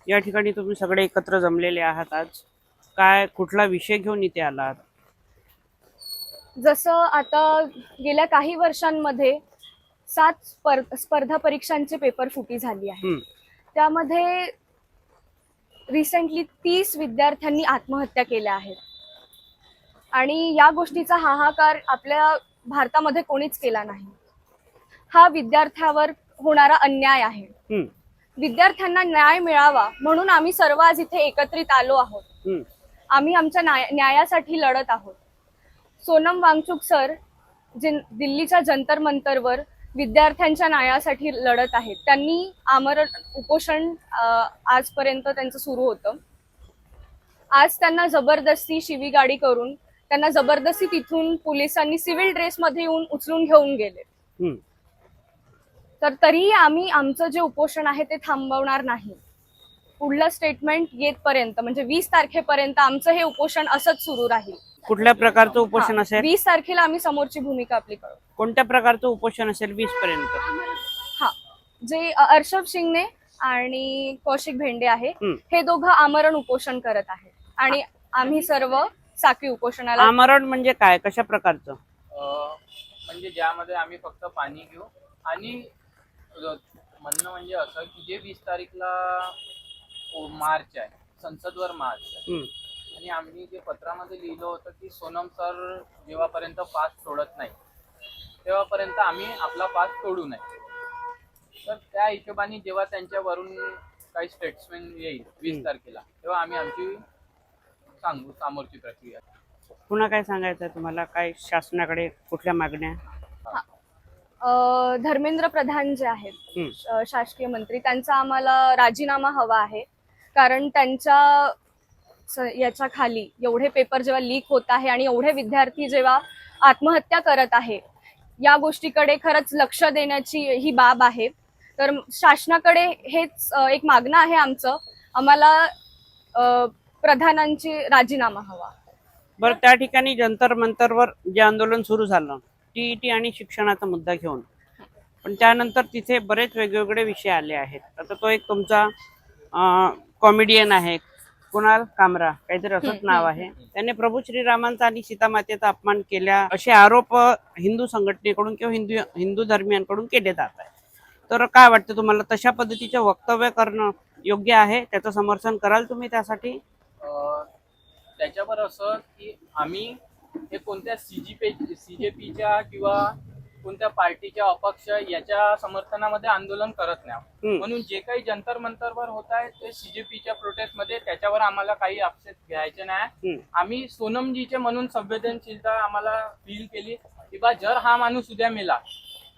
या ठिकाणी तुम्ही सगळे एकत्र जमलेले आहात आज. काय कुठला विषय घेऊन इथे आलात? जसं आता गेल्या काही वर्षांमध्ये 7 स्पर्धा परीक्षांचे पेपर फुटी झाली आहे. त्यामध्ये रिसेंटली 30 विद्यार्थ्यांनी आत्महत्या केल्या आहेत आणि या गोष्टीचा हाहाकार आपल्या भारतामध्ये कोणीच केला नाही. हा विद्यार्थ्यावर होणारा अन्याय आहे. विद्यार्थ्यांना न्याय मिळावा म्हणून आम्ही सर्व आज इथे एकत्रित आलो आहोत. आम्ही आमच्या न्यायासाठी लढत आहोत. सोनम वांगचुक सर जे दिल्लीच्या जंतर मंतरवर विद्यार्थ्यांच्या न्यायासाठी लढत आहेत. त्यांनी आमरण उपोषण आजपर्यंत त्यांचं सुरू होतं. आज त्यांना जबरदस्ती शिवीगाडी करून त्यांना जबरदस्ती तिथून पोलिसांनी सिव्हिल ड्रेसमध्ये येऊन उचलून घेऊन गेले. तर तरीही आम्ही आमचं जे उपोषण आहे ते थांबवणार नाही. पुढलं स्टेटमेंट येतपर्यंत म्हणजे 20 तारखेपर्यंत आमचं हे उपोषण असंच सुरू राहील. कुठल्या प्रकारचं उपोषण असेल? 20 तारखेला आम्ही समोरची भूमिका आपली करू. कोणत्या प्रकारचं उपोषण असेल 20 पर्यंत? हा, जे अर्षभ शिंगणे आणि कौशिक भेंडे आहे हे दोघं आमरण उपोषण करत आहेत आणि आम्ही सर्व साखळी उपोषणाला. आमरण म्हणजे काय, कशा प्रकारचं? म्हणजे ज्यामध्ये आम्ही फक्त पाणी घेऊ आणि म्हणणं म्हणजे असं की जे 20 तारीखला मार्च आहे, संसदवर मार्च आहे, आणि आम्ही जे पत्रामध्ये लिहिलं होतं की सोनम सर जेव्हापर्यंत पास सोडत नाही तेव्हापर्यंत आम्ही आपला पास सोडू नये. तर त्या हिशोबाने जेव्हा त्यांच्यावरून काही स्टेटमेंट येईल 20 तारखेला तेव्हा आम्ही आमची सांगू समोरची प्रक्रिया. पुन्हा काय सांगायचं आहे तुम्हाला? काय शासनाकडे कुठल्या मागण्या? धर्मेंद्र प्रधान जे आहेत शासकीय मंत्री, त्यांचा आम्हाला राजीनामा हवा आहे. कारण त्यांच्या याच्या खाली एवढे पेपर जेव्हा लीक होत आहे आणि एवढे विद्यार्थी जेव्हा आत्महत्या करत आहे, या गोष्टीकडे खरंच लक्ष देण्याची ही बाब आहे. तर शासनाकडे हेच एक मागणं आहे आमचं, आम्हाला प्रधानांची राजीनामा हवा. बरं, त्या ठिकाणी जंतर मंतरवर जे आंदोलन सुरू झालं टीईटी आणि शिक्षणाचा मुद्दा घेऊन, पण त्यानंतर तिथे बरेच वेगवेगळे विषय आले आहेत. आता तो एक तुमचा कॉमेडियन आहे कुणाल कामरा, काहीतरी असंच नाव आहे, त्याने प्रभू श्रीरामांचा आणि सीतामातेचा अपमान केला असे आरोप हिंदू संघटनेकडून किंवा हिंदू धर्मियांकडून केले जात आहे. तर काय वाटतं तुम्हाला, तशा पद्धतीचे वक्तव्य करणं योग्य आहे? त्याचं समर्थन कराल तुम्ही त्यासाठी? त्याच्यावर असं की आम्ही हे कोणत्या सीजेपीच्या किंवा कोणत्या पार्टीच्या अपक्ष याच्या समर्थनामध्ये आंदोलन करत नाही. म्हणून जे काही जंतर मंतरवर होत आहे ते सीजेपीच्या प्रोटेस्ट मध्ये, त्याच्यावर आम्हाला काही आक्षेप घ्यायचे नाही. आम्ही सोनमजीचे म्हणून संवेदनशीलता आम्हाला फील केली की बा जर हा माणूस उद्या मेला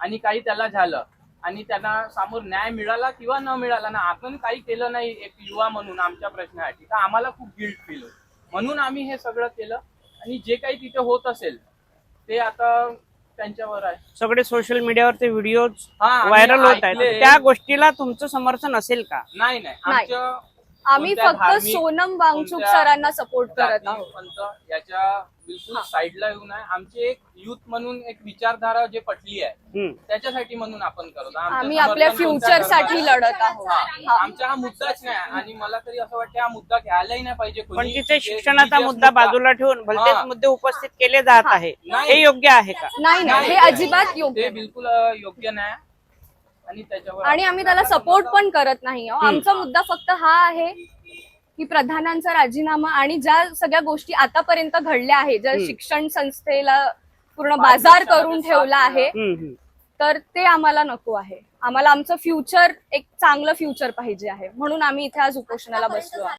आणि काही त्याला झालं आणि त्यांना समोर न्याय मिळाला किंवा न मिळाला ना, आपण काही केलं नाही एक युवा म्हणून आमच्या प्रश्नासाठी, तर आम्हाला खूप गिल्ट फील होईल. म्हणून आम्ही हे सगळं केलं आणि जे काही तिथे होत असेल ते आता त्यांच्यावर आहे. सगळे सोशल मीडियावर ते व्हिडिओ व्हायरल होत आहेत, त्या गोष्टीला तुमचं समर्थन असेल का? नाही, आमचं आम्ही फक्त सोनम वांगचुक सरांना सपोर्ट करत आहोत. याच्या बिलकुल साईडला येऊ नये. आमची एक युथ म्हणून एक विचारधारा जे पटली आहे त्याच्यासाठी म्हणून आपण करत आहोत. आम्ही आपल्या फ्युचर साठी लढत आहोत. आमचा हा मुद्दाच नाही आणि मला तरी असं वाटतं हा मुद्दा घ्यायलाही नाही पाहिजे. पण तिथे शिक्षणाचा मुद्दा बाजूला ठेवून भलतेच मुद्दे उपस्थित केले जात आहे, हे योग्य आहे का? नाही, हे अजिबात योग्य, ते बिलकुल योग्य नाही आणि त्याच्यावर आणि आम्ही त्याला सपोर्ट पण करत नाही. आमचा मुद्दा फक्त हा आहे की प्रधानांचा राजीनामा आणि ज्या सगळ्या गोष्टी आतापर्यंत घडल्या आहेत, ज्या शिक्षण संस्थेला पूर्ण बाजार करून ठेवला आहे, तर ते आम्हाला नको आहे. आम्हाला आमचं फ्युचर, एक चांगलं फ्युचर पाहिजे आहे. म्हणून आम्ही इथे आज उपोषणाला बसलो आहे.